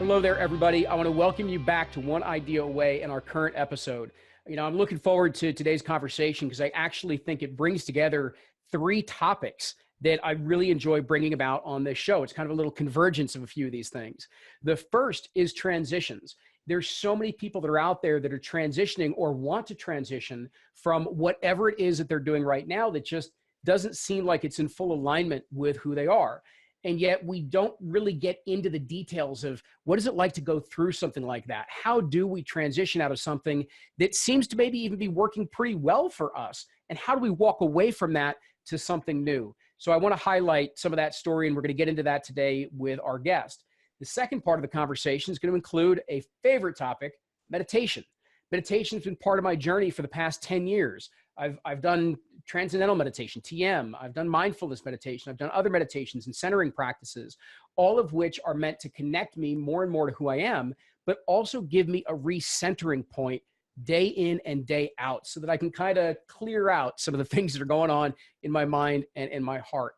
Hello there, everybody. I want to welcome you back to One Idea Away in our current episode. I'm looking forward to today's conversation because I actually think it brings together three topics that I really enjoy bringing about on this show. It's kind of a little convergence of a few of these things. The first is transitions. There's so many people that are out there that are transitioning or want to transition from whatever it is that they're doing right now that just doesn't seem like it's in full alignment with who they are. And yet we don't really get into the details of what is it like to go through something like that? How do we transition out of something that seems to maybe even be working pretty well for us? And how do we walk away from that to something new? So I want to highlight some of that story, and we're going to get into that today with our guest. The second part of the conversation is going to include a favorite topic, meditation. Meditation has been part of my journey for the past 10 years. I've done transcendental meditation, TM. I've done mindfulness meditation. I've done other meditations and centering practices, all of which are meant to connect me more and more to who I am, but also give me a recentering point day in and day out so that I can kind of clear out some of the things that are going on in my mind and in my heart.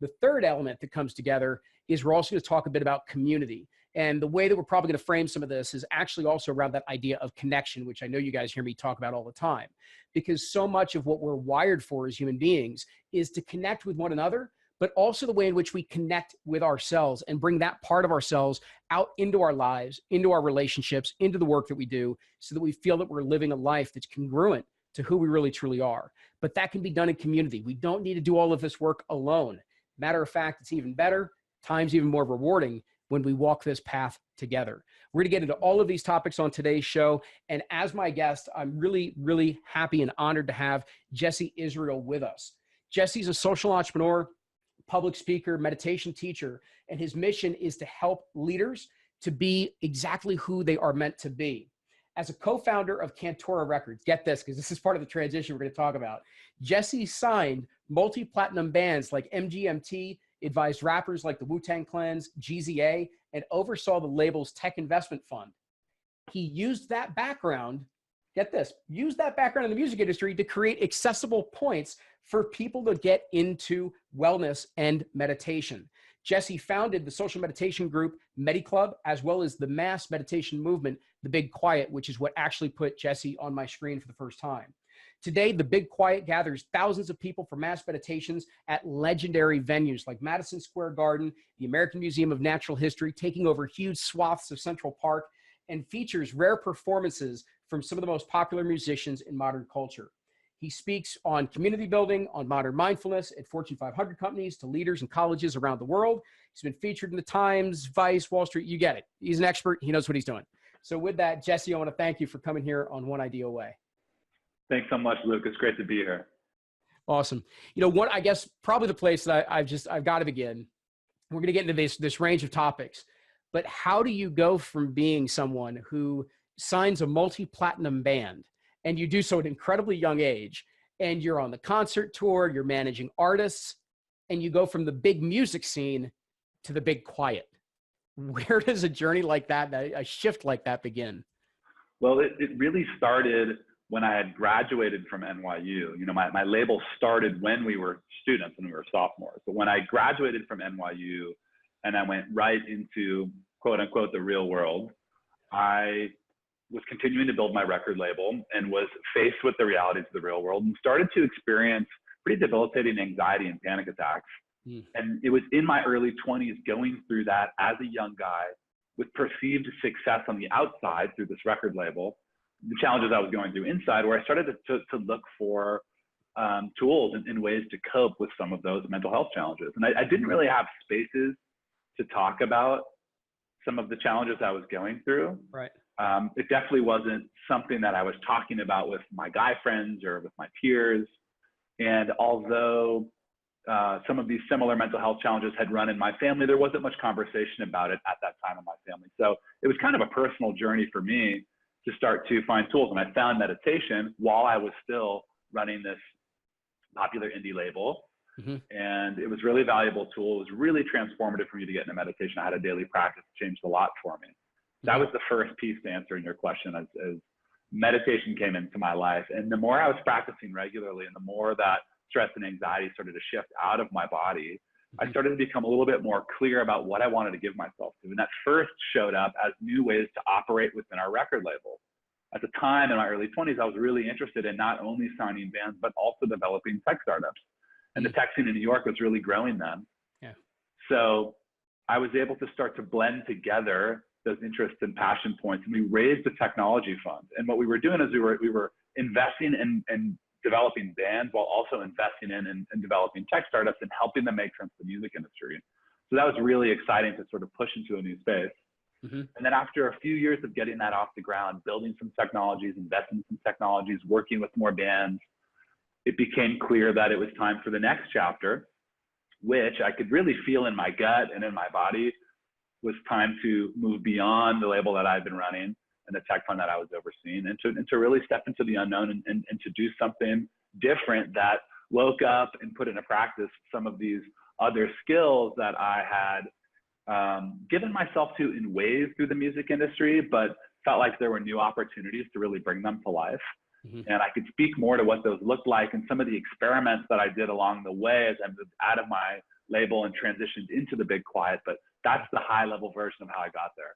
The third element that comes together is we're also going to talk a bit about community. And the way that we're probably going to frame some of this is actually also around that idea of connection, which I know you guys hear me talk about all the time, because so much of what we're wired for as human beings is to connect with one another, but also the way in which we connect with ourselves and bring that part of ourselves out into our lives, into our relationships, into the work that we do, so that we feel that we're living a life that's congruent to who we really truly are. But that can be done in community. We don't need to do all of this work alone. Matter of fact, it's even better, times even more rewarding when we walk this path together. We're gonna get into all of these topics on today's show. And as my guest, I'm really, really happy and honored to have Jesse Israel with us. Jesse's a social entrepreneur, public speaker, meditation teacher, and his mission is to help leaders to be exactly who they are meant to be. As a co-founder of Cantora Records, get this, because this is part of the transition we're gonna talk about. Jesse signed multi-platinum bands like MGMT, advised rappers like the Wu-Tang Clan's, GZA, and oversaw the label's tech investment fund. He used that background, get this, used that background in the music industry to create accessible points for people to get into wellness and meditation. Jesse founded the social meditation group Medi Club, as well as the mass meditation movement, The Big Quiet, which is what actually put Jesse on my screen for the first time. Today, The Big Quiet gathers thousands of people for mass meditations at legendary venues like Madison Square Garden, the American Museum of Natural History, taking over huge swaths of Central Park, and features rare performances from some of the most popular musicians in modern culture. He speaks on community building, on modern mindfulness at Fortune 500 companies to leaders and colleges around the world. He's been featured in the Times, Vice, Wall Street, you get it. He's an expert, he knows what he's doing. So with that, Jesse, I want to thank you for coming here on One Idea Away. Thanks so much, Luke. It's great to be here. Awesome. I guess probably the place that I've got to begin, we're going to get into this range of topics, but how do you go from being someone who signs a multi-platinum band, and you do so at an incredibly young age, and you're on the concert tour, you're managing artists, and you go from the big music scene to the big quiet? Where does a journey like that, a shift like that begin? Well, it really started when I had graduated from NYU. My label started when we were students and we were sophomores. But when I graduated from NYU and I went right into quote unquote the real world, I was continuing to build my record label and was faced with the realities of the real world and started to experience pretty debilitating anxiety and panic attacks. And it was in my early 20s going through that as a young guy with perceived success on the outside through this record label, the challenges I was going through inside, where I started to look for tools and ways to cope with some of those mental health challenges. And I didn't really have spaces to talk about some of the challenges I was going through. Right. It definitely wasn't something that I was talking about with my guy friends or with my peers. And although some of these similar mental health challenges had run in my family, there wasn't much conversation about it at that time in my family. So it was kind of a personal journey for me to start to find tools. And I found meditation while I was still running this popular indie label. And it was a really valuable tool. It was really transformative for me to get into meditation. I had a daily practice that changed a lot for me. That was the first piece to answering your question, as meditation came into my life. And the more I was practicing regularly and the more that stress and anxiety started to shift out of my body, I started to become a little bit more clear about what I wanted to give myself to. And that first showed up as new ways to operate within our record label. At the time in my early 20s, I was really interested in not only signing bands, but also developing tech startups. And the tech scene in New York was really growing then. Yeah. So I was able to start to blend together those interests and passion points. And we raised the technology fund. And what we were doing is we were investing in developing bands while also investing in and developing tech startups and helping them make sense of the music industry. So that was really exciting to sort of push into a new space. And then after a few years of getting that off the ground, building some technologies, investing in some technologies, working with more bands, it became clear that it was time for the next chapter, which I could really feel in my gut and in my body was time to move beyond the label that I'd been running and the tech fund that I was overseeing, and to really step into the unknown and to do something different that woke up and put into practice some of these other skills that I had given myself to in ways through the music industry, but felt like there were new opportunities to really bring them to life. And I could speak more to what those looked like and some of the experiments that I did along the way as I moved out of my label and transitioned into the big quiet. But that's the high level version of how I got there.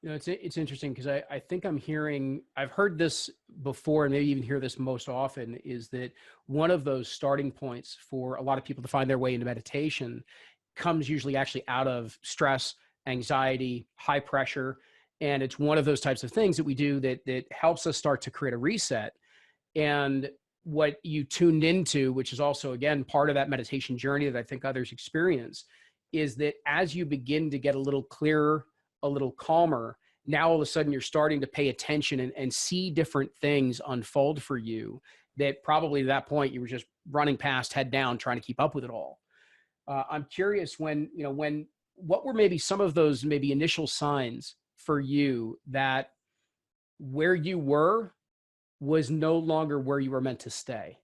You know, it's interesting because I think I've heard this before and maybe even hear this most often, is that one of those starting points for a lot of people to find their way into meditation comes usually actually out of stress, anxiety, high pressure. And it's one of those types of things that we do that helps us start to create a reset. And what you tuned into, which is also, again, part of that meditation journey that I think others experience, is that as you begin to get a little clearer, a little calmer, now all of a sudden you're starting to pay attention and see different things unfold for you that probably at that point you were just running past head down, trying to keep up with it all. I'm curious what were maybe some of those maybe initial signs for you that where you were was no longer where you were meant to stay?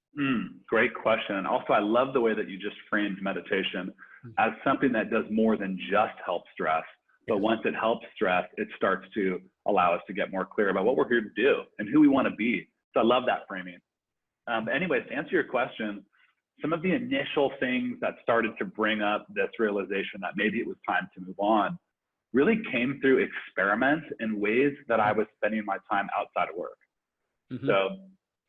Great question. And also, I love the way that you just framed meditation as something that does more than just help stress. But once it helps stress, it starts to allow us to get more clear about what we're here to do and who we want to be. So I love that framing. Anyways, to answer your question, some of the initial things that started to bring up this realization that maybe it was time to move on really came through experiments in ways that I was spending my time outside of work. So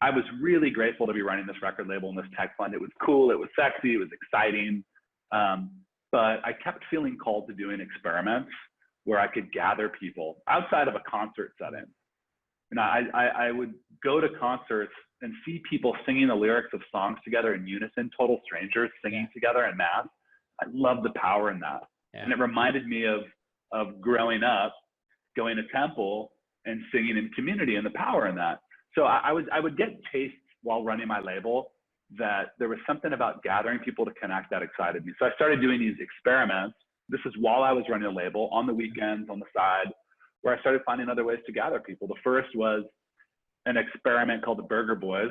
I was really grateful to be running this record label and this tech fund. It was cool, it was sexy, it was exciting. But I kept feeling called to doing experiments where I could gather people outside of a concert setting. I would go to concerts and see people singing the lyrics of songs together in unison, total strangers singing together en masse. I love the power in that. And it reminded me of growing up, going to temple and singing in community and the power in that. So I would get tastes while running my label that there was something about gathering people to connect that excited me. So I started doing these experiments. This is while I was running a label, on the weekends, on the side, where I started finding other ways to gather people. The first was an experiment called the Burger Boys.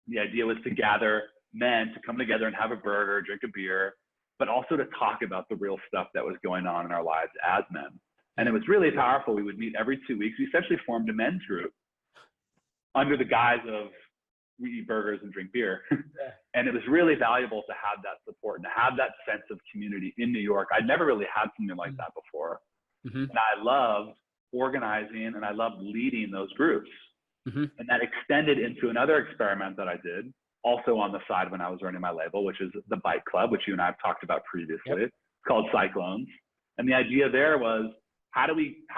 The idea was to gather men to come together and have a burger, drink a beer, but also to talk about the real stuff that was going on in our lives as men. And it was really powerful. We would meet every 2 weeks. We essentially formed a men's group under the guise of we eat burgers and drink beer. And it was really valuable to have that support and to have that sense of community in New York. I'd never really had something like that before. And I loved organizing and I loved leading those groups. And that extended into another experiment that I did also on the side when I was running my label, which is the Bike Club, which you and I have talked about previously. It's called Cyclones. And the idea there was, how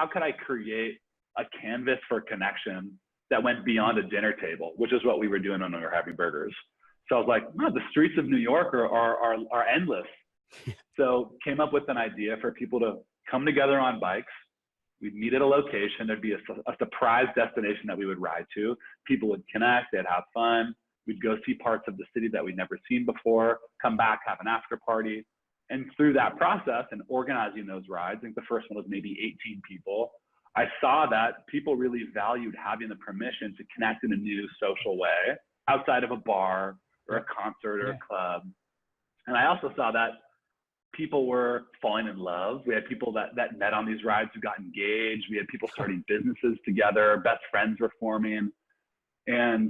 could I create a canvas for connection that went beyond a dinner table, which is what we were doing when we were having burgers. So I was like, no, the streets of New York are endless. So came up with an idea for people to come together on bikes. We'd meet at a location. There'd be a surprise destination that we would ride to. People would connect, they'd have fun. We'd go see parts of the city that we'd never seen before, come back, have an after party. And through that process and organizing those rides, I think the first one was maybe 18 people, I saw that people really valued having the permission to connect in a new social way outside of a bar or a concert or a club. And I also saw that people were falling in love. We had people that met on these rides who got engaged. We had people starting businesses together. Best friends were forming. And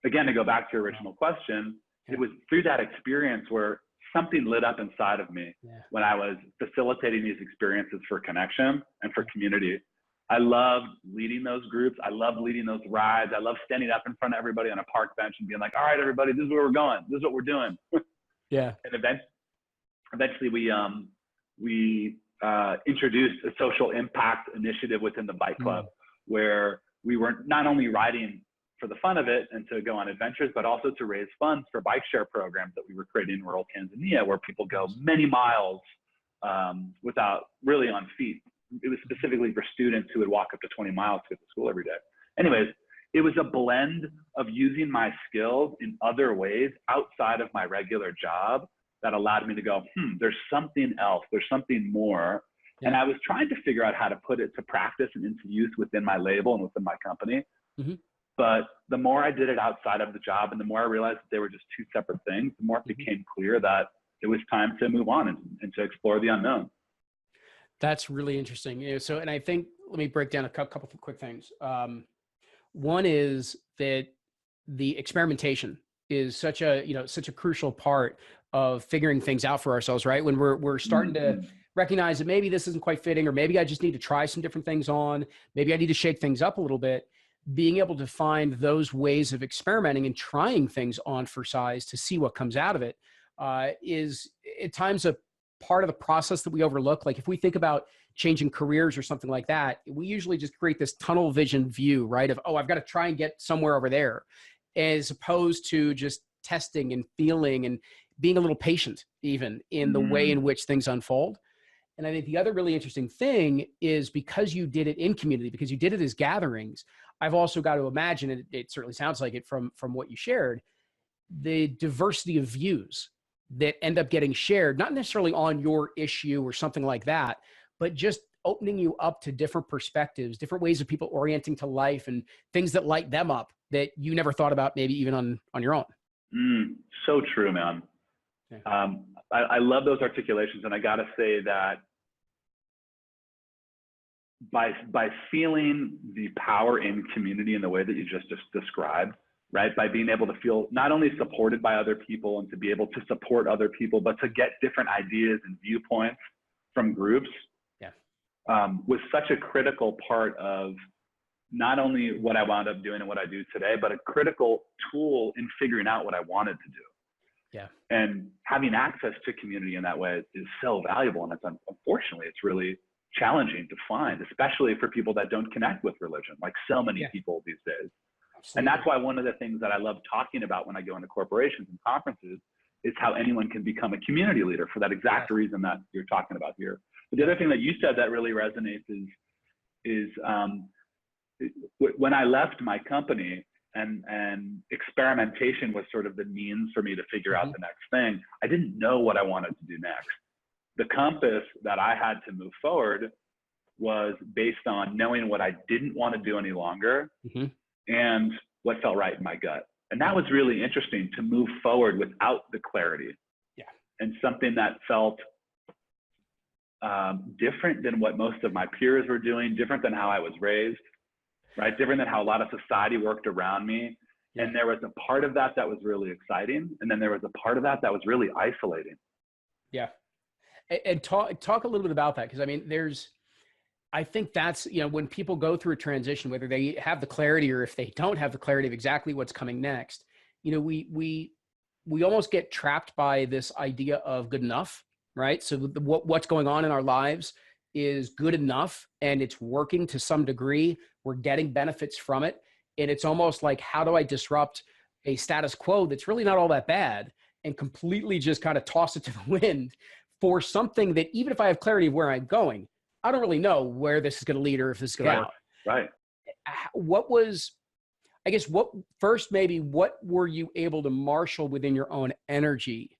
again, to go back to your original question, it was through that experience where something lit up inside of me Yeah. when I was facilitating these experiences for connection and for community. I loved leading those groups. I loved leading those rides. I loved standing up in front of everybody on a park bench and being like, all right, everybody, this is where we're going. This is what we're doing. Yeah. And eventually we introduced a social impact initiative within the bike club where we were not only riding for the fun of it and to go on adventures, but also to raise funds for bike share programs that we were creating in rural Tanzania, where people go many miles without really on feet. It was specifically for students who would walk up to 20 miles to get to school every day. Anyways, it was a blend of using my skills in other ways outside of my regular job that allowed me to go, there's something else, there's something more. Yeah. And I was trying to figure out how to put it to practice and into use within my label and within my company. But the more I did it outside of the job and the more I realized that they were just two separate things, the more it became clear that it was time to move on and to explore the unknown. That's really interesting. So, and I think, let me break down a couple of quick things. One is that the experimentation is such a crucial part of figuring things out for ourselves, right? When we're starting to recognize that maybe this isn't quite fitting, or maybe I just need to try some different things on, maybe I need to shake things up a little bit. Being able to find those ways of experimenting and trying things on for size to see what comes out of it is at times a part of the process that we overlook. Like if we think about changing careers or something like that, we usually just create this tunnel vision view, right? Of, oh, I've got to try and get somewhere over there, as opposed to just testing and feeling and being a little patient even in the way in which things unfold. And I think the other really interesting thing is, because you did it in community, because you did it as gatherings, I've also got to imagine, and it certainly sounds like it from what you shared, the diversity of views that end up getting shared, not necessarily on your issue or something like that, but just opening you up to different perspectives, different ways of people orienting to life and things that light them up that you never thought about, maybe even on your own. So true, man. Yeah. I love those articulations. And I got to say that by feeling the power in community in the way that you just described, right? By being able to feel not only supported by other people and to be able to support other people, but to get different ideas and viewpoints from groups, was such a critical part of not only what I wound up doing and what I do today, but a critical tool in figuring out what I wanted to do. Yeah. And having access to community in that way is so valuable. And unfortunately, it's really challenging to find, especially for people that don't connect with religion, like so many people these days. Absolutely. And that's why one of the things that I love talking about when I go into corporations and conferences is how anyone can become a community leader for that exact reason that you're talking about here. But the other thing that you said that really resonates is when I left my company and experimentation was sort of the means for me to figure out the next thing, I didn't know what I wanted to do next. The compass that I had to move forward was based on knowing what I didn't want to do any longer and what felt right in my gut. And that was really interesting, to move forward without the clarity. And something that felt different than what most of my peers were doing, different than how I was raised, right? Different than how a lot of society worked around me. And there was a part of that that was really exciting. And then there was a part of that that was really isolating. Yeah. And talk a little bit about that. Because I mean, I think that's, when people go through a transition, whether they have the clarity or if they don't have the clarity of exactly what's coming next, we almost get trapped by this idea of good enough, right? So what's going on in our lives is good enough and it's working to some degree. We're getting benefits from it. And it's almost like, how do I disrupt a status quo that's really not all that bad and completely just kind of toss it to the wind for something that, even if I have clarity of where I'm going, I don't really know where this is going to lead or if this is going to work. Right. What were you able to marshal within your own energy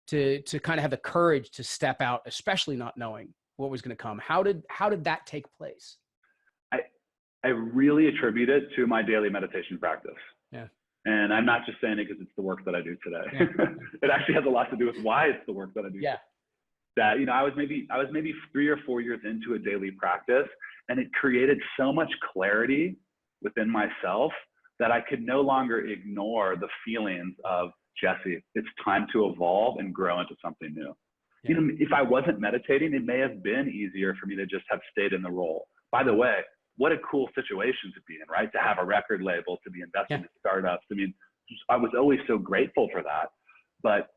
to kind of have the courage to step out, especially not knowing what was going to come? How did that take place? I really attribute it to my daily meditation practice. Yeah. And I'm not just saying it because it's the work that I do today. Yeah. It actually has a lot to do with why it's the work that I do. Yeah. That, I was maybe 3 or 4 years into a daily practice, and it created so much clarity within myself that I could no longer ignore the feelings of, Jesse, it's time to evolve and grow into something new. Yeah. You know, if I wasn't meditating, it may have been easier for me to just have stayed in the role. By the way, what a cool situation to be in, right? To have a record label, to be investing in startups. I mean, I was always so grateful for that. But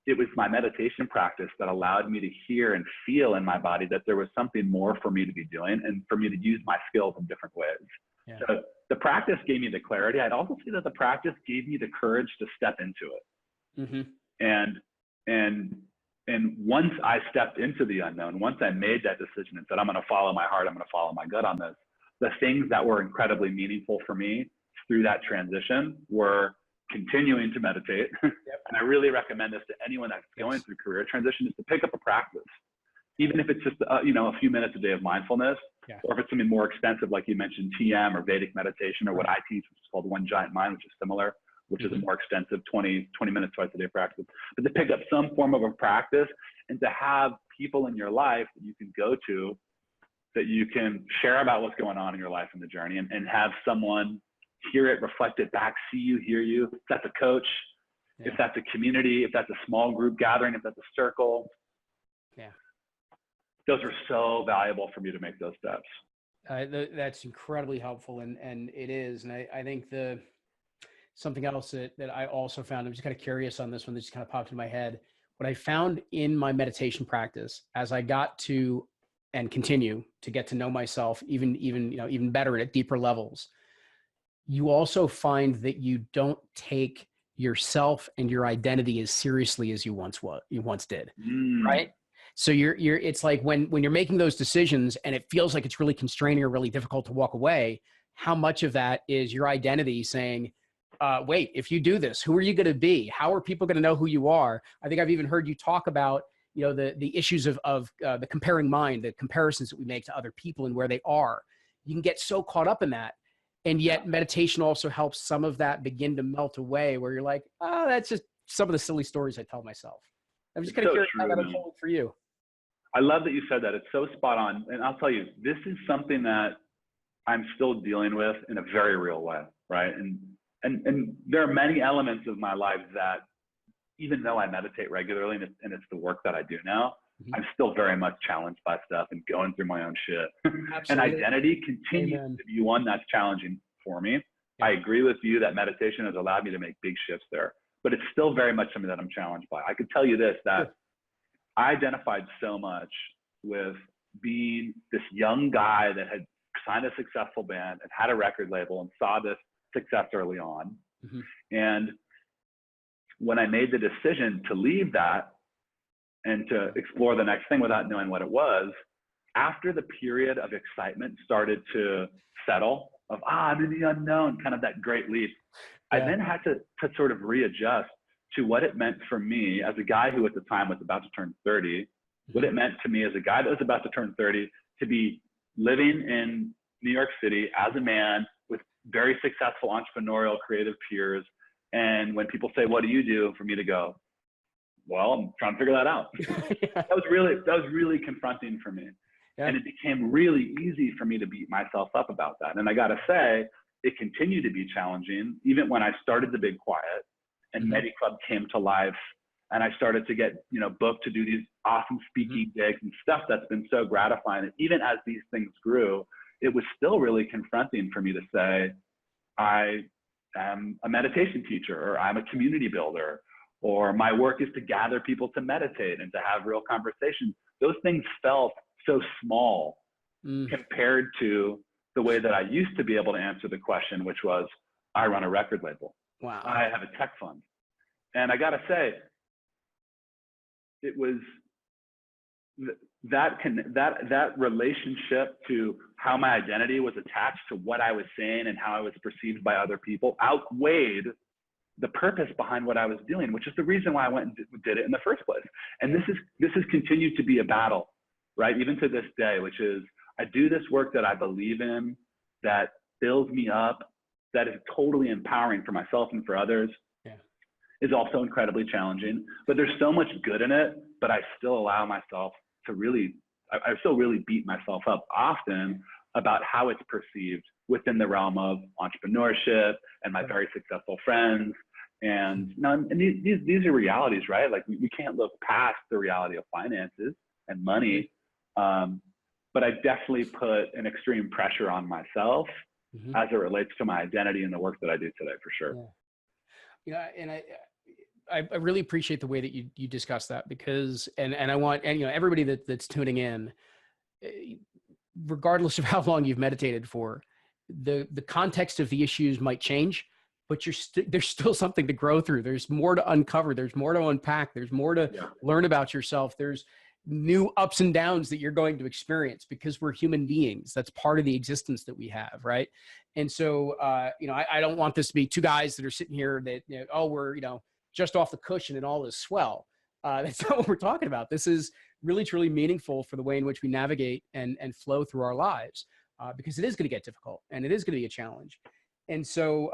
it was my meditation practice that allowed me to hear and feel in my body that there was something more for me to be doing and for me to use my skills in different ways. Yeah. So the practice gave me the clarity. I'd also say that the practice gave me the courage to step into it. Mm-hmm. And once I stepped into the unknown, once I made that decision and said, I'm going to follow my heart, I'm going to follow my gut on this, the things that were incredibly meaningful for me through that transition were continuing to meditate. Yep. And I really recommend this to anyone that's going through career transition, is to pick up a practice. Even if it's just, a few minutes a day of mindfulness, or if it's something more extensive, like you mentioned, TM or Vedic meditation, or what I teach, which is called One Giant Mind, which is similar, which is a more extensive 20 minutes twice a day practice. But to pick up some form of a practice and to have people in your life that you can go to, that you can share about what's going on in your life and the journey, and have someone hear it, reflect it back, see you, hear you. If that's a coach, if that's a community, if that's a small group gathering, if that's a circle. Those are so valuable for me to make those steps. That's incredibly helpful. And it is. And I think something else that I also found, I'm just kind of curious on this one that just kind of popped in my head. What I found in my meditation practice, as I got to and continue to get to know myself even better at deeper levels, you also find that you don't take yourself and your identity as seriously as you once did, right? So it's like when you're making those decisions and it feels like it's really constraining or really difficult to walk away, how much of that is your identity saying, wait, if you do this, who are you going to be? How are people going to know who you are? I think I've even heard you talk about, the issues of the comparing mind, the comparisons that we make to other people and where they are. You can get so caught up in that. And yet meditation also helps some of that begin to melt away, where you're like, oh, that's just some of the silly stories I tell myself. I'm just kind of curious how that unfolded for you. I love that you said that. It's so spot on. And I'll tell you, this is something that I'm still dealing with in a very real way, right? And there are many elements of my life that, even though I meditate regularly and it's the work that I do now, I'm still very much challenged by stuff and going through my own shit. And identity continues to be one that's challenging for me. I agree with you that meditation has allowed me to make big shifts there, but it's still very much something that I'm challenged by. I could tell you this, that I identified so much with being this young guy that had signed a successful band and had a record label and saw this success early on. And when I made the decision to leave that and to explore the next thing without knowing what it was, after the period of excitement started to settle, of, I'm in the unknown, kind of that great leap, I then had to sort of readjust to what it meant for me as a guy who at the time was about to turn 30, what it meant to me as a guy that was about to turn 30, to be living in New York City as a man with very successful entrepreneurial creative peers. And when people say, what do you do? For me to go, well, I'm trying to figure that out. That was really confronting for me. And it became really easy for me to beat myself up about that. And I got to say, it continued to be challenging, even when I started the Big Quiet and Medi Club came to life, and I started to get, booked to do these awesome speaking gigs and stuff that's been so gratifying. And even as these things grew, it was still really confronting for me to say, I am a meditation teacher, or I'm a community builder, or my work is to gather people to meditate and to have real conversations. Those things felt so small compared to the way that I used to be able to answer the question, which was, I run a record label. Wow. I have a tech fund. And I got to say, it was that relationship to how my identity was attached to what I was saying and how I was perceived by other people outweighed the purpose behind what I was doing, which is the reason why I went and did it in the first place. And this has continued to be a battle, right? Even to this day, which is, I do this work that I believe in, that builds me up, that is totally empowering for myself and for others, is also incredibly challenging. But there's so much good in it, but I still allow myself to I still really beat myself up often about how it's perceived within the realm of entrepreneurship and my very successful friends. And, these are realities, right? Like we can't look past the reality of finances and money. But I definitely put an extreme pressure on myself as it relates to my identity and the work that I do today, for sure. Yeah. And I really appreciate the way that you discuss that, because, and I want, and, everybody that's tuning in, regardless of how long you've meditated for, the context of the issues might change, but there's still something to grow through. There's more to uncover. There's more to unpack. There's more to learn about yourself. There's new ups and downs that you're going to experience, because we're human beings. That's part of the existence that we have. Right. And so, I don't want this to be two guys that are sitting here that, we're, just off the cushion and all is swell. That's not what we're talking about. This is really, truly meaningful for the way in which we navigate and flow through our lives, because it is going to get difficult and it is going to be a challenge. And so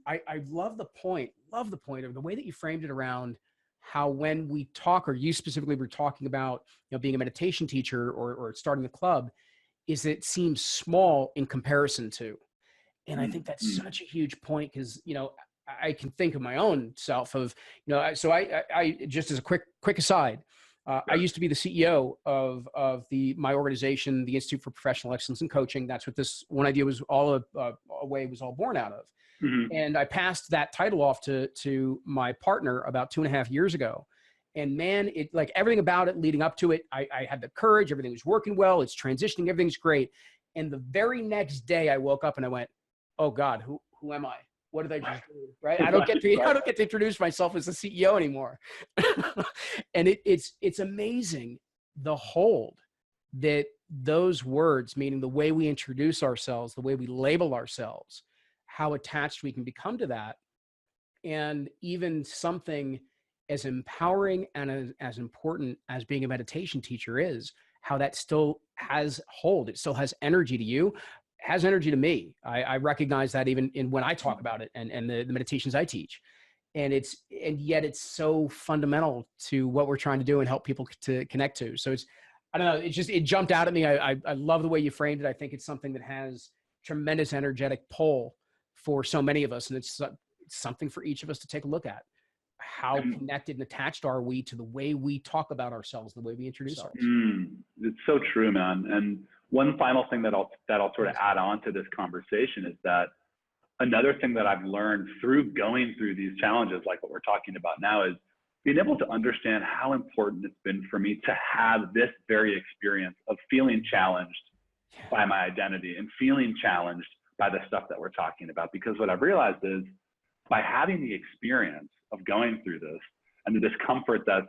I love the point of the way that you framed it around how, when we talk, or you specifically were talking about, being a meditation teacher or starting the club, is it seems small in comparison to. And I think that's such a huge point, because, I can think of my own self of, so I just as a quick aside, I used to be the CEO of my organization, the Institute for Professional Excellence in Coaching. That's what this One Idea was all was all born out of. And I passed that title off to my partner about 2.5 years ago. And man, it, like, everything about it leading up to it, I had the courage, everything was working well, it's transitioning, everything's great. And the very next day I woke up and I went, oh God, who am I? What did I just do? Right? I don't get to introduce myself as the CEO anymore. And it's amazing the hold that those words, meaning the way we introduce ourselves, the way we label ourselves, how attached we can become to that. And even something as empowering and as important as being a meditation teacher is, how that still has hold. It still has energy to you, has energy to me. I recognize that even in when I talk about it and the meditations I teach. And yet it's so fundamental to what we're trying to do and help people to connect to. So I don't know, it jumped out at me. I love the way you framed it. I think it's something that has tremendous energetic pull for so many of us. And it's something for each of us to take a look at. How connected and attached are we to the way we talk about ourselves, the way we introduce ourselves? It's so true, man. And one final thing that I'll sort of add on to this conversation is that another thing that I've learned through going through these challenges, like what we're talking about now, is being able to understand how important it's been for me to have this very experience of feeling challenged by my identity and feeling challenged by the stuff that we're talking about. Because what I've realized is, by having the experience of going through this and the discomfort that's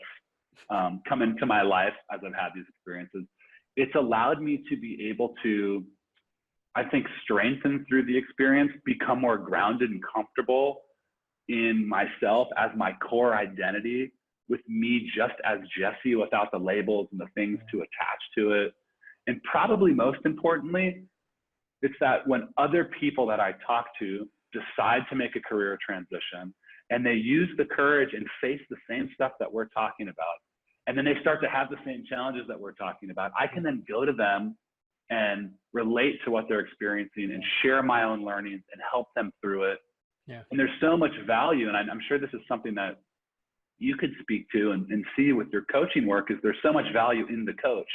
come into my life as I've had these experiences, it's allowed me to be able to, I think, strengthen through the experience, become more grounded and comfortable in myself as my core identity, with me just as Jesse, without the labels and the things to attach to it. And probably most importantly, it's that when other people that I talk to decide to make a career transition and they use the courage and face the same stuff that we're talking about, and then they start to have the same challenges that we're talking about, I can then go to them and relate to what they're experiencing and share my own learnings and help them through it. Yeah. And there's so much value. And I'm sure this is something that you could speak to and see with your coaching work, is there's so much value in the coach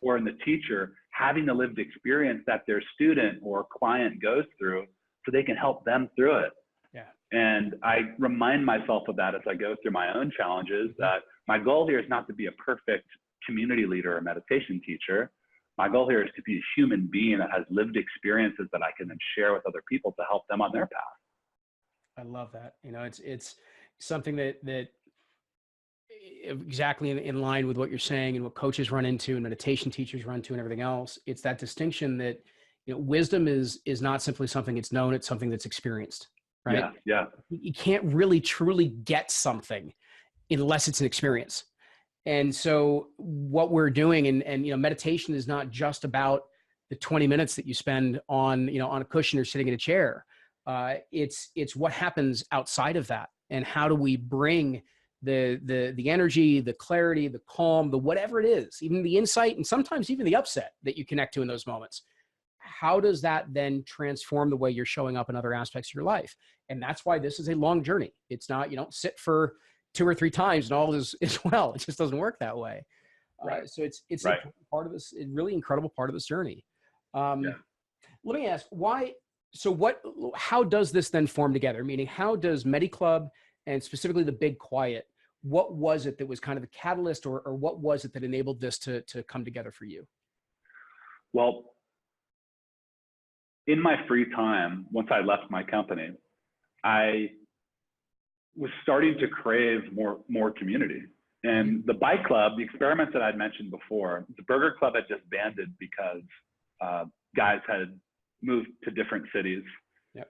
or in the teacher having the lived experience that their student or client goes through, so they can help them through it. Yeah. And I remind myself of that as I go through my own challenges, that my goal here is not to be a perfect community leader or meditation teacher. My goal here is to be a human being that has lived experiences that I can then share with other people to help them on their path. I love that. It's something that exactly in line with what you're saying and what coaches run into and meditation teachers run into and everything else. It's that distinction that, wisdom is not simply something that's known, it's something that's experienced, right? Yeah. You can't really truly get something unless it's an experience. And so what we're doing, and meditation is not just about the 20 minutes that you spend on a cushion or sitting in a chair. It's what happens outside of that, and how do we bring the energy, the clarity, the calm, the whatever it is, even the insight, and sometimes even the upset that you connect to in those moments. how does that then transform the way you're showing up in other aspects of your life? And that's why this is a long journey. It's not, you don't sit for 2 or 3 times and all is well. It just doesn't work that way. Right. So it's Right. a part of this, a really incredible part of this journey. Yeah. Let me ask why, how does this then form together? Meaning, how does Medi Club and specifically the Big Quiet, what was it that was kind of the catalyst, or what was it that enabled this to come together for you? Well, in my free time, once I left my company, I was starting to crave more community. And the bike club, the experiment that I'd mentioned before, the burger club had just banded because guys had moved to different cities. Yep.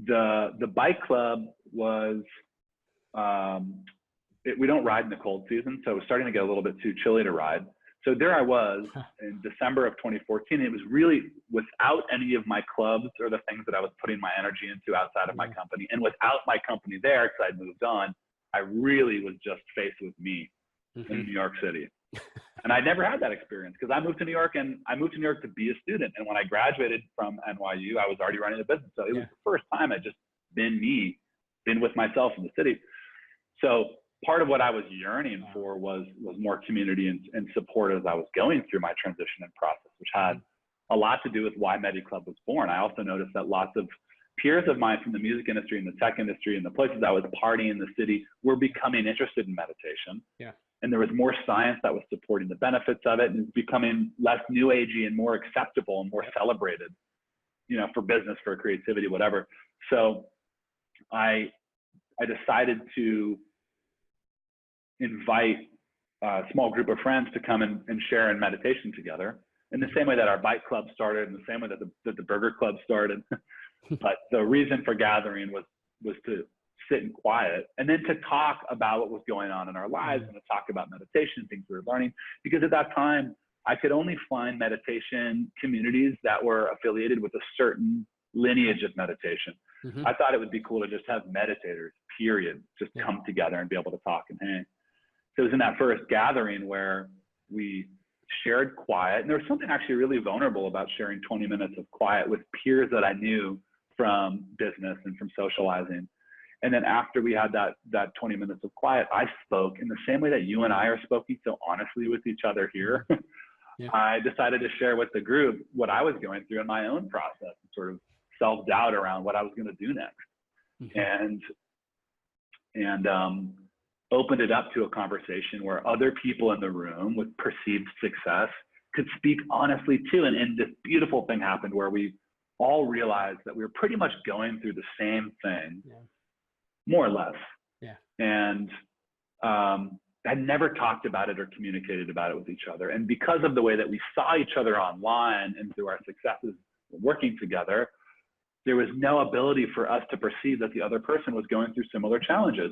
The bike club was, we don't ride in the cold season, so it was starting to get a little bit too chilly to ride. So there I was in December of 2014. It was really without any of my clubs or the things that I was putting my energy into outside of my company. And without my company there, because I'd moved on, I really was just faced with me in New York City. And I never had that experience because I moved to New York, and I moved to New York to be a student. And when I graduated from NYU, I was already running a business. So it was the first time I'd just been with myself in the city. So part of what I was yearning for was more community and support as I was going through my transition and process, which had a lot to do with why Medi Club was born. I also noticed that lots of peers of mine from the music industry and the tech industry and the places I was partying in the city were becoming interested in meditation. Yeah. And there was more science that was supporting the benefits of it, and it's becoming less new agey and more acceptable and more celebrated, you know, for business, for creativity, whatever. So I decided to invite a small group of friends to come and share in meditation together in the same way that our bike club started, in the same way that the burger club started. But the reason for gathering was to sit in quiet and then to talk about what was going on in our lives and to talk about meditation, things we were learning. Because at that time, I could only find meditation communities that were affiliated with a certain lineage of meditation. I thought it would be cool to just have meditators, period, just come together and be able to talk and hang. So it was in that first gathering where we shared quiet. And there was something actually really vulnerable about sharing 20 minutes of quiet with peers that I knew from business and from socializing. And then after we had that 20 minutes of quiet, I spoke in the same way that you and I are speaking so honestly with each other here. I decided to share with the group what I was going through in my own process, sort of self-doubt around what I was going to do next. And opened it up to a conversation where other people in the room with perceived success could speak honestly too. And this beautiful thing happened where we all realized that we were pretty much going through the same thing, more or less. And had never talked about it or communicated about it with each other. And because of the way that we saw each other online and through our successes working together, there was no ability for us to perceive that the other person was going through similar challenges.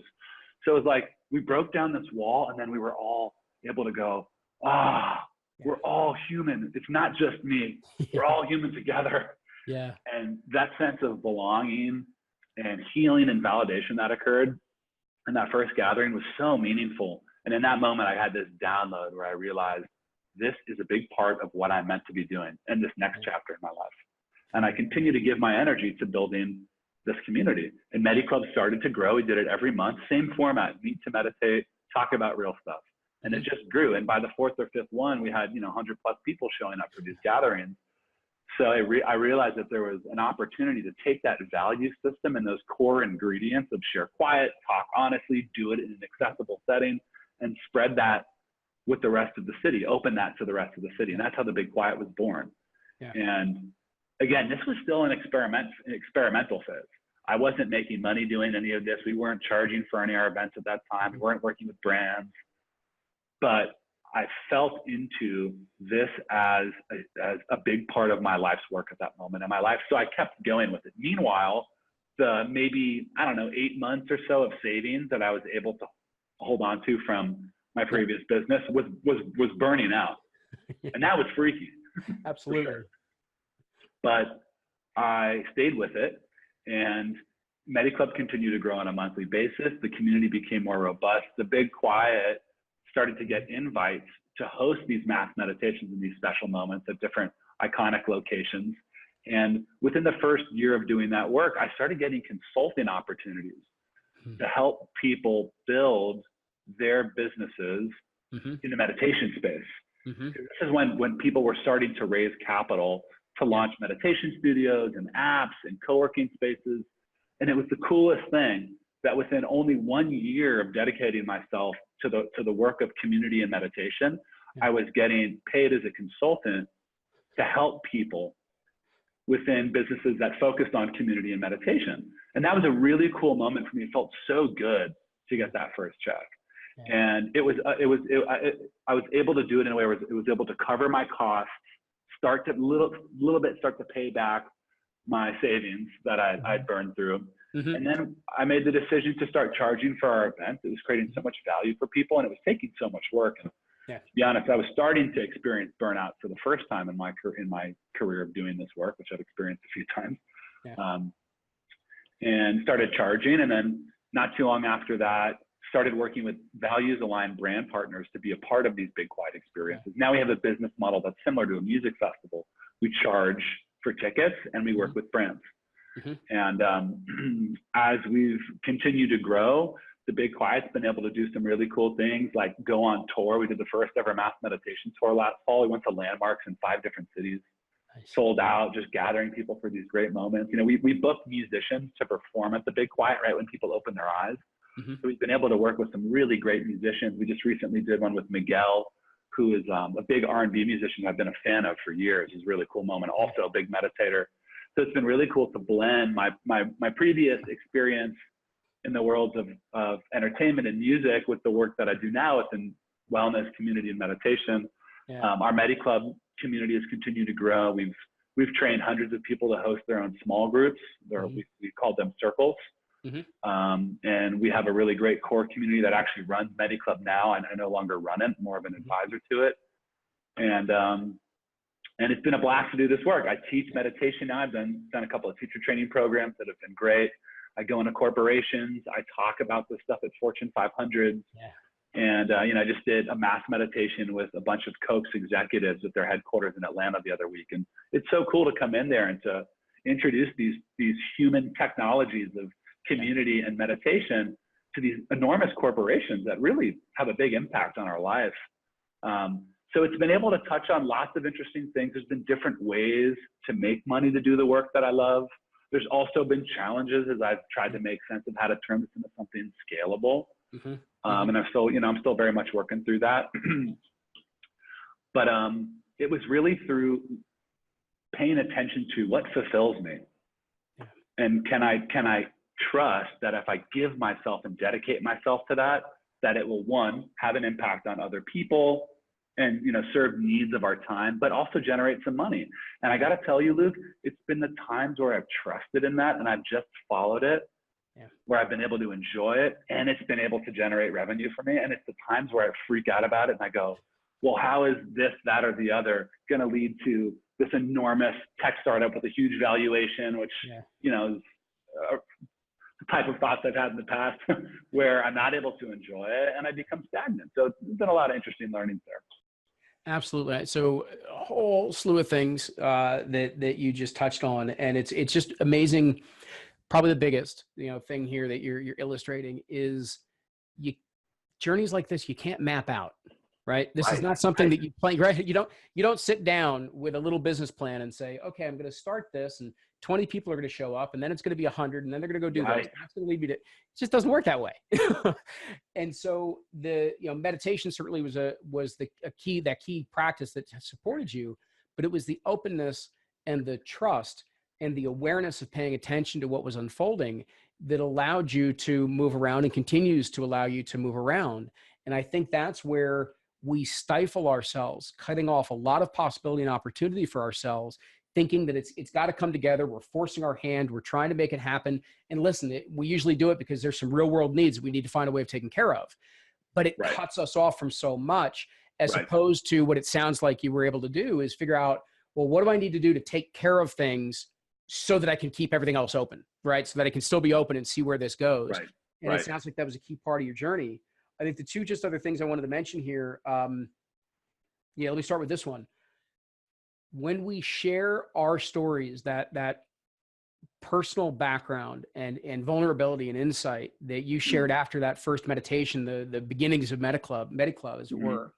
So it was like we broke down this wall, and then we were all able to go, we're all human. It's not just me. We're all human together. And that sense of belonging and healing and validation that occurred in that first gathering was so meaningful. And in that moment, I had this download where I realized this is a big part of what I'm meant to be doing in this next chapter in my life. And I continue to give my energy to building this community. And Medi Club started to grow. We did it every month, same format, meet to meditate, talk about real stuff. And it just grew. And by the 4th or 5th one, we had 100+ people showing up for these gatherings. So I realized that there was an opportunity to take that value system and those core ingredients of share quiet, talk honestly, do it in an accessible setting, and spread that with the rest of the city, open that to the rest of the city. And that's how the Big Quiet was born. And again, this was still an experimental phase. I wasn't making money doing any of this. We weren't charging for any of our events at that time. We weren't working with brands. But I felt into this as a big part of my life's work at that moment in my life. So I kept going with it. Meanwhile, the maybe, 8 months or so of savings that I was able to hold on to from my previous business was burning out. And that was freaky. Absolutely. Sure. But I stayed with it, and Medi Club continued to grow on a monthly basis. The community became more robust. The Big Quiet started to get invites to host these mass meditations and these special moments at different iconic locations. And within the first year of doing that work, I started getting consulting opportunities to help people build their businesses in the meditation space. This is when people were starting to raise capital to launch meditation studios and apps and co-working spaces. And it was the coolest thing that within only 1 year of dedicating myself to the work of community and meditation, I was getting paid as a consultant to help people within businesses that focused on community and meditation. And that was a really cool moment for me. It felt so good to get that first check. And I was able to do it in a way where it was able to cover my costs, start to pay back my savings that I'd burned through. And then I made the decision to start charging for our events. It was creating so much value for people, and it was taking so much work. And to be honest, I was starting to experience burnout for the first time in my career of doing this work, which I've experienced a few times, and started charging. And then not too long after that, started working with values-aligned brand partners to be a part of these big, quiet experiences. Now we have a business model that's similar to a music festival. We charge for tickets, and we work with brands. And as we've continued to grow, the Big Quiet's been able to do some really cool things, like go on tour. We did the first ever mass meditation tour last fall. We went to landmarks in 5 different cities, sold out, just gathering people for these great moments. You know, we booked musicians to perform at the Big Quiet right when people open their eyes. So we've been able to work with some really great musicians. We just recently did one with Miguel, who is a big R&B musician I've been a fan of for years. It's a really cool moment. Also a big meditator. So it's been really cool to blend my previous experience in the worlds of entertainment and music with the work that I do now within wellness, community, and meditation. Our Medi Club community has continued to grow. We've trained hundreds of people to host their own small groups. We call them circles. And we have a really great core community that actually runs Medi Club now, and I no longer run it, more of an advisor to it. And it's been a blast to do this work. I teach meditation now. I've done a couple of teacher training programs that have been great. I go into corporations. I talk about this stuff at Fortune 500. And I just did a mass meditation with a bunch of Coke's executives at their headquarters in Atlanta the other week. And it's so cool to come in there and to introduce these human technologies of community and meditation to these enormous corporations that really have a big impact on our life. So it's been able to touch on lots of interesting things. There's been different ways to make money to do the work that I love. There's also been challenges as I've tried to make sense of how to turn this into something scalable. And I'm still very much working through that. But it was really through paying attention to what fulfills me. And can I trust that if I give myself and dedicate myself to that it will, one, have an impact on other people and, serve needs of our time, but also generate some money. And I got to tell you, Luke, it's been the times where I've trusted in that and I've just followed it, where I've been able to enjoy it, and it's been able to generate revenue for me. And it's the times where I freak out about it and I go, well, how is this, that, or the other going to lead to this enormous tech startup with a huge valuation, which, is the type of thoughts I've had in the past where I'm not able to enjoy it and I become stagnant. So there's been a lot of interesting learnings there. Absolutely. So a whole slew of things that you just touched on, and it's just amazing. Probably the biggest thing here that you're illustrating is journeys like this you can't map out, right? This is not something that you plan, right? You don't sit down with a little business plan and say, okay, I'm going to start this, and 20 people are going to show up, and then it's going to be 100, and then they're going to go do this. That's going to lead me to. It just doesn't work that way. And so the meditation certainly was a key practice that supported you, but it was the openness and the trust and the awareness of paying attention to what was unfolding that allowed you to move around and continues to allow you to move around. And I think that's where we stifle ourselves, cutting off a lot of possibility and opportunity for ourselves, thinking that it's got to come together. We're forcing our hand. We're trying to make it happen. And listen, we usually do it because there's some real world needs that we need to find a way of taking care of. But it cuts us off from so much, as opposed to what it sounds like you were able to do is figure out, well, what do I need to do to take care of things so that I can keep everything else open, right? So that I can still be open and see where this goes. And it sounds like that was a key part of your journey. I think the two just other things I wanted to mention here, let me start with this one. when we share our stories, that personal background and vulnerability and insight that you shared after that first meditation, the beginnings of Medi Club, as it Mm-hmm. were,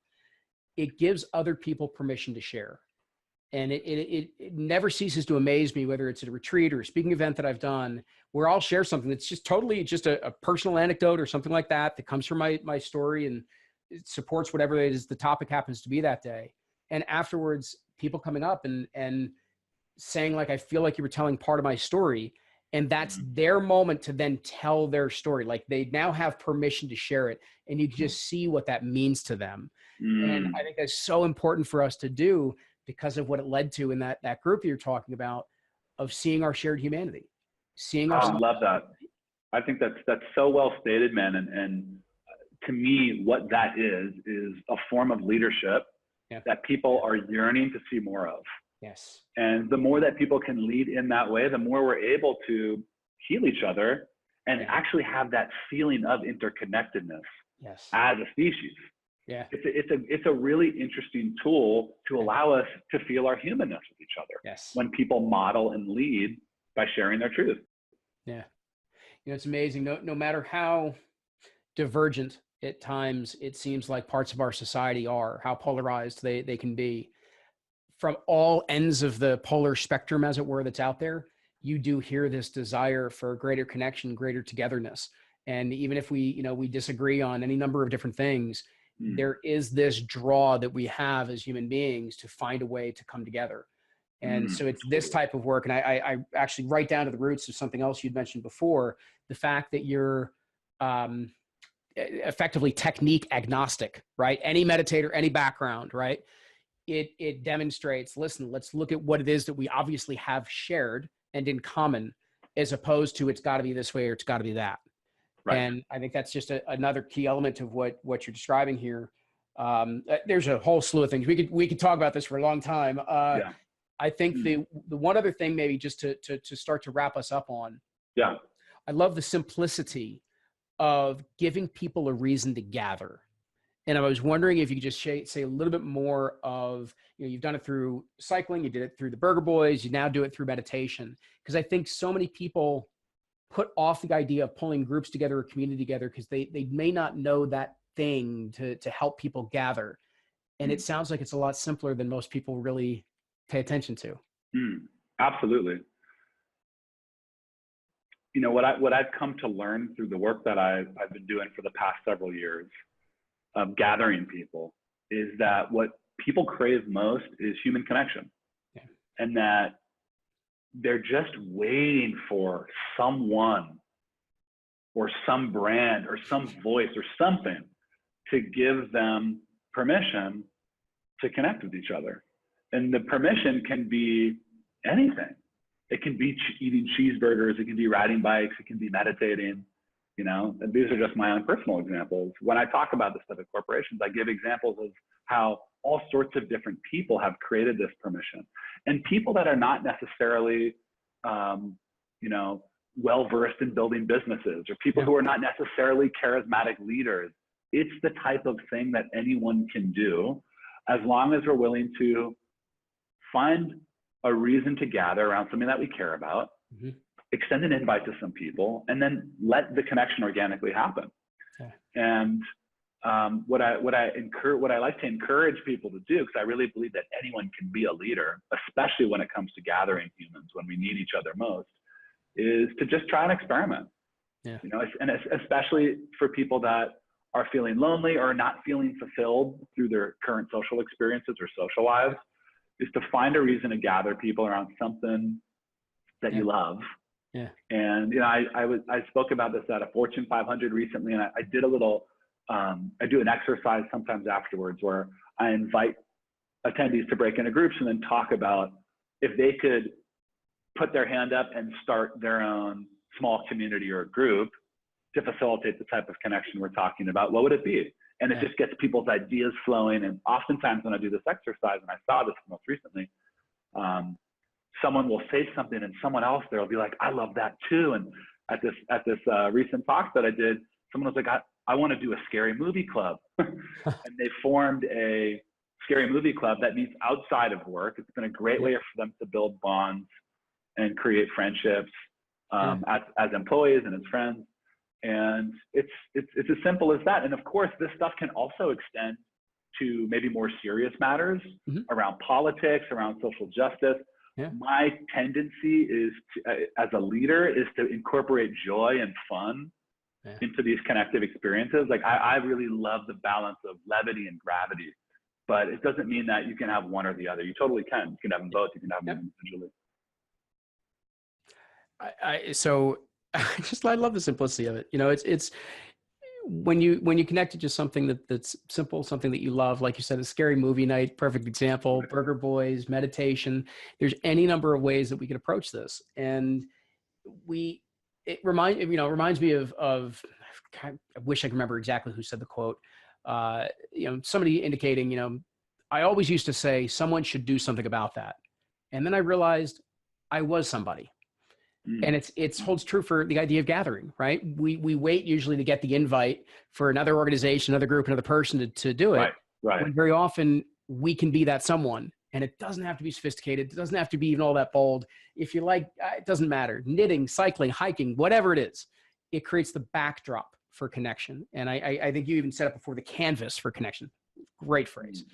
it gives other people permission to share. And it never ceases to amaze me, whether it's at a retreat or a speaking event that I've done, where I'll share something that's just totally just a personal anecdote or something like that comes from my story, and it supports whatever it is the topic happens to be that day. And afterwards, people coming up and saying, like, I feel like you were telling part of my story. And that's their moment to then tell their story. Like, they now have permission to share it, and you can just see what that means to them. And I think that's so important for us to do, because of what it led to in that group that you're talking about, of seeing our shared humanity, seeing Oh, I ourselves. love that. I think that's so well stated, man. And to me, what that is a form of leadership that people are yearning to see more of. Yes. And the more that people can lead in that way, the more we're able to heal each other and actually have that feeling of interconnectedness as a species. Yeah. It's a really interesting tool to allow us to feel our humanness with each other. Yes. When people model and lead by sharing their truth. Yeah. It's amazing. No matter how divergent at times it seems like parts of our society are, how polarized they can be, from all ends of the polar spectrum, as it were, that's out there, you do hear this desire for greater connection, greater togetherness. And even if we disagree on any number of different things, there is this draw that we have as human beings to find a way to come together. And so it's this type of work. And I actually, right down to the roots of something else you'd mentioned before, the fact that you're effectively technique agnostic, right? Any meditator, any background, right? It demonstrates, listen, let's look at what it is that we obviously have shared and in common, as opposed to it's got to be this way or it's got to be that. Right. And I think that's just another key element of what you're describing here. There's a whole slew of things. We could talk about this for a long time. I think the one other thing, maybe just to start to wrap us up on. Yeah. I love the simplicity of giving people a reason to gather. And I was wondering if you could just say a little bit more of, you've done it through cycling, you did it through the Burger Boys, you now do it through meditation. Because I think so many people put off the idea of pulling groups together or community together because they may not know that thing to help people gather. And it sounds like it's a lot simpler than most people really pay attention to. Absolutely. What I've come to learn through the work that I've been doing for the past several years of gathering people is that what people crave most is human connection. Yeah. And that they're just waiting for someone or some brand or some voice or something to give them permission to connect with each other. And the permission can be anything. It can be eating cheeseburgers, it can be riding bikes, it can be meditating, and these are just my own personal examples. When I talk about this stuff at corporations, I give examples of how all sorts of different people have created this permission. And people that are not necessarily, well-versed in building businesses, or people who are not necessarily charismatic leaders. It's the type of thing that anyone can do, as long as we're willing to find a reason to gather around something that we care about, extend an invite to some people, and then let the connection organically happen. Okay. And what I like to encourage people to do, because I really believe that anyone can be a leader, especially when it comes to gathering humans when we need each other most, is to just try and experiment. Yeah. And especially for people that are feeling lonely or not feeling fulfilled through their current social experiences or social lives, is to find a reason to gather people around something that you love. Yeah. And I spoke about this at a Fortune 500 recently, and I did a little I do an exercise sometimes afterwards where I invite attendees to break into groups and then talk about if they could put their hand up and start their own small community or group to facilitate the type of connection we're talking about, what would it be? And it just gets people's ideas flowing. And oftentimes when I do this exercise, and I saw this most recently, someone will say something and someone else there will be like, I love that too. And at this recent talk that I did, someone was like, I want to do a scary movie club. And they formed a Scary Movie Club that meets outside of work. It's been a great way for them to build bonds and create friendships as employees and as friends. And it's as simple as that. And of course, this stuff can also extend to maybe more serious matters around politics, around social justice. My tendency is to, as a leader, is to incorporate joy and fun into these connective experiences. Like I really love the balance of levity and gravity, but it doesn't mean that you can have one or the other. You totally can. You can have them both. You can have them individually. I love the simplicity of it. You know, it's when you connect to just something that's simple, something that you love, like you said, a scary movie night, perfect example, Burger Boys, meditation. There's any number of ways that we can approach this. And it reminds me of I wish I could remember exactly who said the quote. Somebody indicating, I always used to say someone should do something about that. And then I realized I was somebody. And it holds true for the idea of gathering, right? We wait usually to get the invite for another organization, another group, another person to do it. Right. When very often we can be that someone, and it doesn't have to be sophisticated. It doesn't have to be even all that bold. If you like, it doesn't matter. Knitting, cycling, hiking, whatever it is, it creates the backdrop for connection. And I think you even set up before the canvas for connection. Great phrase.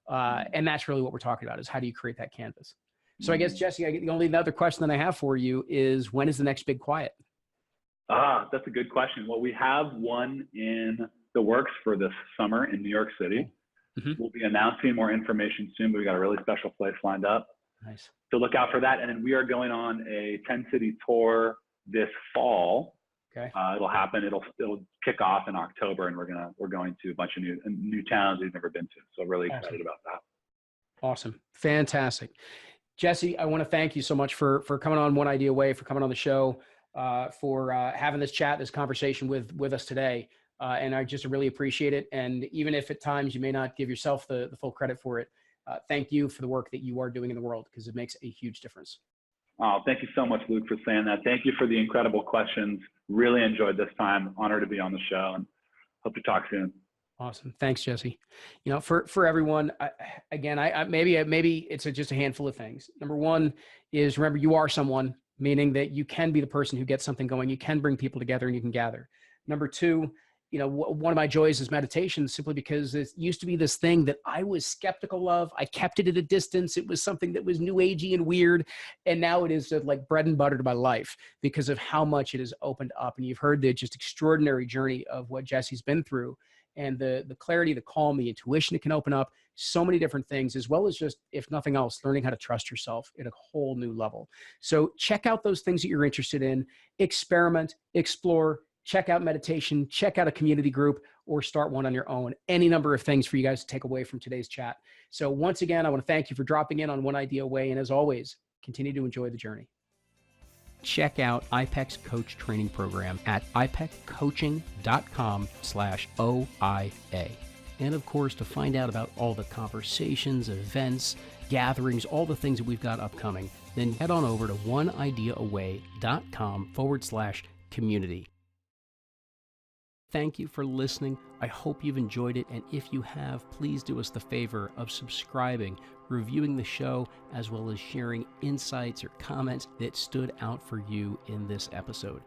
And that's really what we're talking about, is how do you create that canvas? So I guess, Jesse, the only other question that I have for you is, when is the next big quiet? That's a good question. Well, we have one in the works for this summer in New York City. We'll be announcing more information soon, but we got a really special place lined up. Nice. So look out for that. And then we are going on a 10-city tour this fall. Okay. It'll happen. It'll kick off in October, and we're going to a bunch of new towns we've never been to. So really excited about that. Awesome. Fantastic. Jesse, I want to thank you so much for coming on One Idea Away, for coming on the show, for having this chat, this conversation with us today. And I just really appreciate it. And even if at times you may not give yourself the full credit for it, thank you for the work that you are doing in the world, because it makes a huge difference. Oh, thank you so much, Luke, for saying that. Thank you for the incredible questions. Really enjoyed this time. Honored to be on the show, and hope to talk soon. Awesome. Thanks, Jesse. For everyone, maybe it's just a handful of things. Number one is, remember, you are someone, meaning that you can be the person who gets something going. You can bring people together and you can gather. Number two, one of my joys is meditation, simply because it used to be this thing that I was skeptical of. I kept it at a distance. It was something that was new agey and weird. And now it is like bread and butter to my life because of how much it has opened up. And you've heard the just extraordinary journey of what Jesse's been through, and the clarity, the calm, the intuition it can open up, so many different things, as well as just, if nothing else, learning how to trust yourself at a whole new level. So check out those things that you're interested in, experiment, explore, check out meditation, check out a community group, or start one on your own. Any number of things for you guys to take away from today's chat. So once again, I want to thank you for dropping in on One Idea Away. And as always, continue to enjoy the journey. Check out IPEC's coach training program at ipeccoaching.com/OIA. And of course, to find out about all the conversations, events, gatherings, all the things that we've got upcoming, then head on over to oneideaaway.com/community. Thank you for listening. I hope you've enjoyed it. And if you have, please do us the favor of subscribing, reviewing the show, as well as sharing insights or comments that stood out for you in this episode.